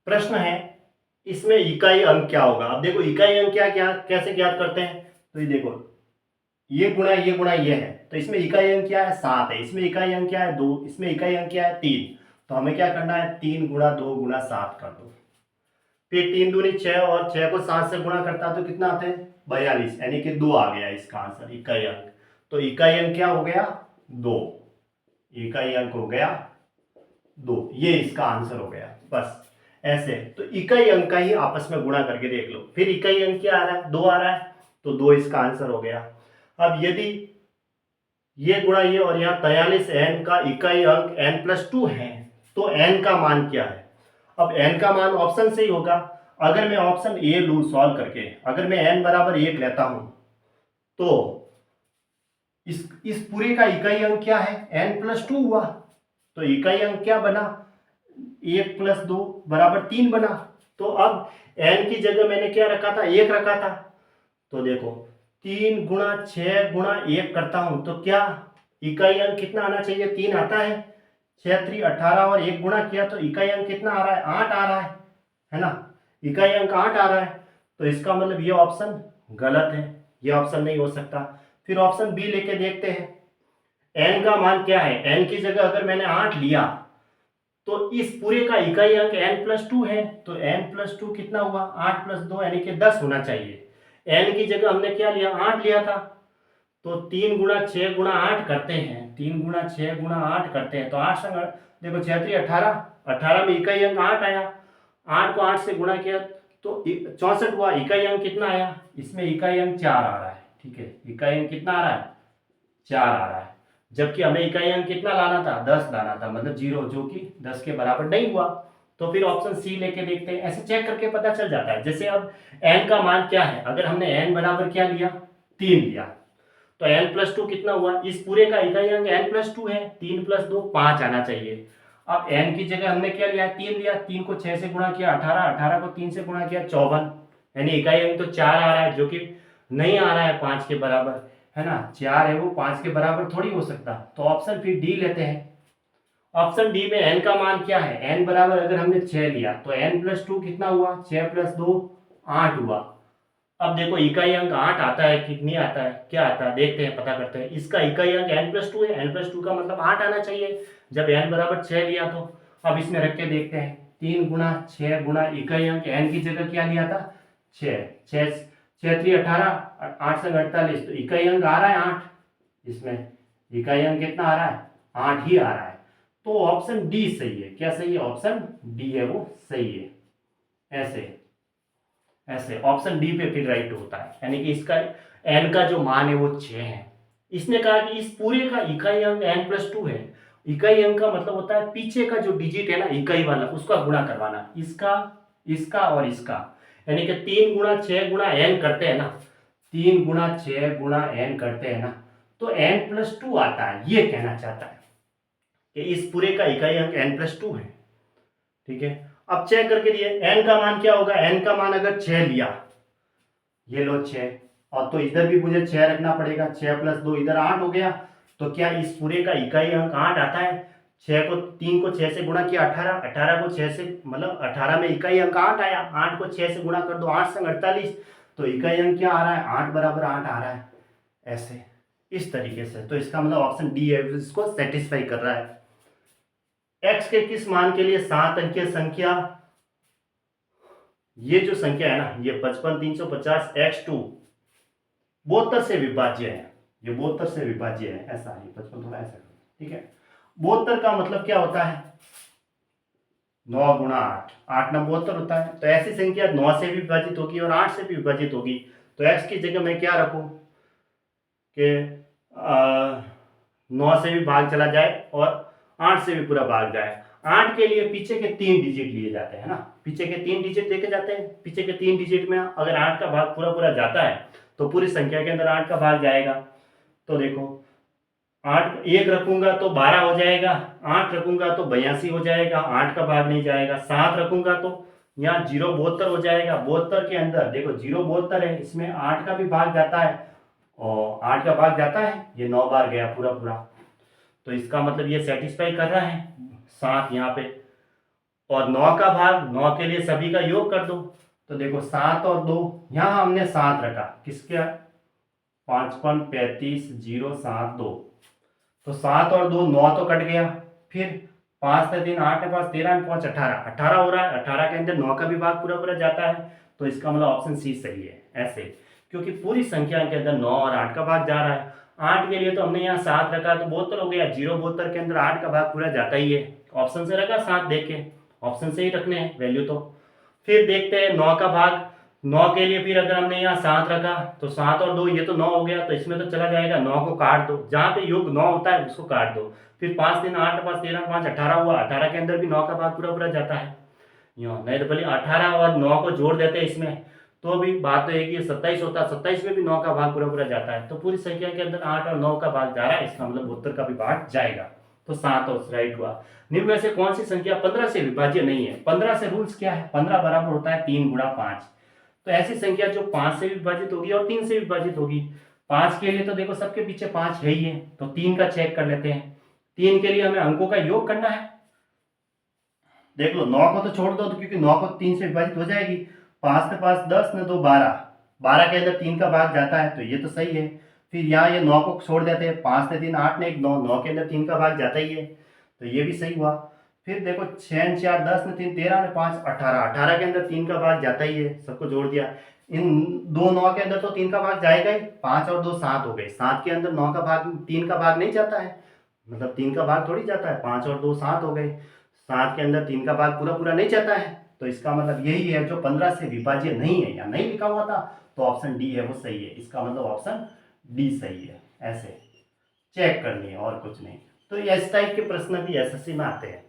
प्रश्न है इसमें इकाई अंक क्या होगा। अब देखो इकाई अंक क्या क्या कैसे ज्ञात करते हैं, तो ये देखो ये गुणा ये है, तो इसमें इकाई अंक क्या है 7 है, इसमें इकाई अंक क्या है 2, इसमें इकाई अंक क्या है 3। तो हमें क्या करना है 3 गुणा 2 गुणा 7 कर दो। फिर 3 दूनी 6 और 6 को 7 से गुणा करता तो कितना आते हैं 42, यानी कि 2 आ गया इसका आंसर इकाई अंक। तो इकाई अंक क्या हो गया 2, इकाई अंक हो गया 2, ये इसका आंसर हो गया। बस ऐसे तो इकाई अंक का ही आपस में गुणा करके देख लो। फिर इकाई अंक क्या आ रहा है 2 आ रहा है, तो 2 इसका आंसर हो गया। अब यदि ये गुणा ये और यहाँ 43 n का इकाई अंक n+2 है, तो n का मान क्या है। अब n का मान ऑप्शन से ही होगा। अगर मैं ऑप्शन ए लू सॉल्व करके, अगर मैं n बराबर 1 लेता हूं, तो इस पूरे का इकाई अंक क्या है n+2 हुआ, तो इकाई अंक क्या बना 1 + 2 बराबर 3 बना। तो अब n की जगह मैंने क्या रखा था 1 रखा था, तो देखो 3 गुणा 6 गुणा 1 करता हूं तो क्या इकाई अंक कितना आना चाहिए 3 आता है, 6 3 18 और 1 गुणा किया तो इकाई अंक कितना आ रहा है 8 आ रहा है ना, इकाई अंक 8 आ रहा है। तो इसका मतलब ये ऑप्शन गलत है, ये ऑप्शन नहीं हो सकता। फिर ऑप्शन बी लेके देखते हैं, n का मान क्या है, n की जगह अगर मैंने 8 लिया तो इस पूरे का इकाई अंक n+2 है, तो n+2 कितना हुआ 8 + 2 यानी कि 10 होना चाहिए। n की जगह हमने क्या लिया 8 लिया था, तो 3 गुणा 6 गुणा 8 करते हैं, 3 गुणा 6 गुणा 8 करते हैं, तो 8 संग देखो 6 3 18, 18 में इकाई अंक 8 आया, 8 को 8 से गुणा किया तो 64 हुआ, इकाई अंक कितना आया, इसमें इकाई अंक 4 आ रहा है। ठीक है, इकाई अंक कितना आ रहा है 4 आ रहा है, जबकि हमें इकाई अंक कितना लाना था 10 लाना था, मतलब 0 जो कि 10 के बराबर नहीं हुआ। तो फिर ऑप्शन सी लेके देखते हैं, ऐसे चेक करके पता चल जाता है। जैसे अब n का मान क्या है, अगर हमने n बराबर क्या लिया 3 लिया, तो n+2 कितना हुआ, इस पूरे का इकाई अंक n+2 है, 3 + 2 5 आना चाहिए। अब n की जगह हमने क्या लिया 3 लिया, 3 को 6 से गुणा किया 18, 18 को 3 से गुणा किया 54, यानी इकाई अंक तो 4 आ रहा है जो कि नहीं आ रहा है 5 के बराबर, है ना, 4 है वो 5 के बराबर थोड़ी हो सकता। तो ऑप्शन फिर डी लेते हैं। ऑप्शन डी में n का मान क्या है, n बराबर अगर हमने 6 लिया तो n+2 कितना हुआ 6 + 2 8 हुआ। अब देखो इकाई अंक 8 आता है कि नहीं आता है, क्या आता है देखते हैं, पता करते हैं। इसका इकाई अंक n+2 है, n+2 का मतलब 8 आना चाहिए, जब n बराबर 6 लिया तो। अब इसमें रख के देखते हैं, 3 गुणा 6 गुणा इकाई अंक n की जगह क्या लिया था 6, 6 6 3 18, 8 से 48, तो इकाई अंक आ रहा है 8, इसमें इकाई अंक कितना आ रहा है 8 ही आ रहा है। तो ऑप्शन डी सही है। क्या सही है, ऑप्शन डी है वो सही है। ऐसे ऐसे ऑप्शन डी पे फिर राइट होता है, यानी कि इसका n का जो मान है वो 6 है। इसने कहा कि इस पूरे का इकाई अंक n+2 है, इकाई अंक का मतलब होता है पीछे का जो डिजिट है ना इकाई वाला उसका गुणा करवाना, इसका इसका और इसका, यानी कि 3 गुणा 6 गुणा n करते हैं ना, 3 गुणा 6 गुणा n करते हैं ना, तो n+2 आता है, ये कहना चाहता है कि इस पूरे का इकाई अंक n+2 है। ठीक है, अब चेक करके दिए n का मान क्या होगा, n का मान अगर 6 लिया, ये लो 6, और तो इधर भी मुझे 6 रखना पड़ेगा, 6 + 2 इधर 8 हो गया, तो क्या इस पूरे का इकाई अंक 8 आता है। 3 को 6 से गुणा किया 18, 18 को 6 से मतलब 18 में इकाई अंक 8 आया, 8 को 6 से गुणा कर दो 8 संग 48, तो इकाई अंक क्या आ रहा है 8 बराबर 8 आ रहा है। ऐसे इस तरीके से, तो इसका मतलब ऑप्शन डी है इसको सेटिस्फाई कर रहा है। x के किस मान के लिए 7 अंकीय संख्या, ये जो संख्या है ना ये 55 350 x2 72 से विभाज्य है, ये 72 से विभाज्य है, ऐसा है 55 थोड़ा ऐसा। ठीक है, 72 का मतलब क्या होता है 9 गुणा 8, 8 9 72 होता है, तो ऐसी संख्या 9 से भी विभाजित होगी और 8 से भी विभाजित होगी। तो x की जगह मैं क्या रखूं कि 9 से भी भाग चला जाए और 8 से भी पूरा भाग जाए। 8 के लिए पीछे के 3 डिजिट लिए जाते हैं ना, पीछे के 3 डिजिट देखे जाते हैं, पीछे के 3 डिजिट में अगर 8 का भाग पूरा पूरा जाता है तो पूरी संख्या के अंदर 8 का भाग जाएगा। तो देखो 8 1 रखूंगा तो 12 हो जाएगा, 8 रखूंगा तो 82 हो जाएगा, 8 का भाग नहीं जाएगा, 7 रखूंगा तो यहाँ 0 72 हो जाएगा। 72 के अंदर देखो 0 72 है, इसमें 8 का भी भाग जाता है और 8 का भाग जाता है, ये 9 बार गया पूरा पूरा, तो इसका मतलब ये सेटिस्फाई कर रहा है 7 यहाँ पे। और 9 का भाग 9 के लिए सभी का योग कर दो। तो देखो 7 और 2, यहाँ हमने 7 रखा, किसका 55 35 0 7 2, तो 7 और 2 9 तो कट गया, फिर 5 से 3 8 है 5 13 5 18 18 हो रहा है, 18 के अंदर 9 का भी भाग पूरा पूरा जाता है, तो इसका मतलब ऑप्शन सी सही है। ऐसे क्योंकि पूरी संख्या के अंदर 9 और 8 का भाग जा रहा है। 8 के लिए तो हमने यहाँ 7 रखा, तो 72 हो गया, 0 72 के अंदर 8 का भाग पूरा जाता ही है, ऑप्शन से रखा 7 देख के, ऑप्शन से ही रखने हैं वैल्यू। तो फिर देखते हैं 9 का भाग, 9 के लिए फिर अगर हमने यहाँ 7 रखा तो 7 और 2 ये तो 9 हो गया, तो इसमें तो चला जाएगा, 9 को काट दो, जहाँ पे योग 9 होता है उसको काट दो। फिर 5 3 8 5 13 5 18 हुआ, 18 के अंदर भी 9 का भाग पूरा पूरा जाता है, यूँ नहीं तो भले 18 और 9 को जोड़ देते हैं इसमें, तो भी बात तो है कि 27 होता है, 27 में भी 9 का भाग पूरा पूरा जाता है, तो पूरी संख्या के अंदर 8 और 9 का भाग जा रहा है, इसका मतलब 72 का भी भाग जाएगा, तो 7 और राइट हुआ। निम्न में से कौन सी संख्या 15 से विभाज्य नहीं है? 15 से रूल्स क्या है, 15 बराबर होता है 3 गुणा 5, तो ऐसी संख्या जो 5 से विभाजित होगी और 3 से विभाजित होगी। 5 के लिए तो देखो सबके पीछे 5 है ही है, तो 3 का चेक कर लेते हैं। 3 के लिए हमें अंकों का योग करना है, देख लो 9 को तो छोड़ दो, तो क्योंकि 9 को 3 से विभाजित हो जाएगी, 5 से 5 10 न 2 12, 12 के अंदर 3 का भाग जाता है, तो ये तो सही है। फिर यहाँ ये 9 को छोड़ देते हैं, 5 से 3 8 ने 1 9, 9 के अंदर 3 का भाग जाता ही है, तो ये भी सही हुआ। फिर देखो 6 4 10 न 3 13 न 5 18, 18 के अंदर 3 का भाग जाता ही है, सबको जोड़ दिया। इन दो 9 के अंदर तो 3 का भाग जाएगा ही, 5 और 2 7 हो गए, 7 के अंदर 9 का भाग 3 का भाग नहीं जाता है, मतलब 3 का भाग थोड़ी जाता है, 5 और 2 7 हो गए, 7 के अंदर 3 का भाग पूरा पूरा नहीं जाता है, तो इसका मतलब यही है, जो 15 से विभाज्य नहीं है या नहीं लिखा हुआ था, तो ऑप्शन डी है वो सही है, इसका मतलब ऑप्शन डी सही है। ऐसे चेक करनी है और कुछ नहीं। तो इस टाइप के प्रश्न भी एसएससी में आते हैं।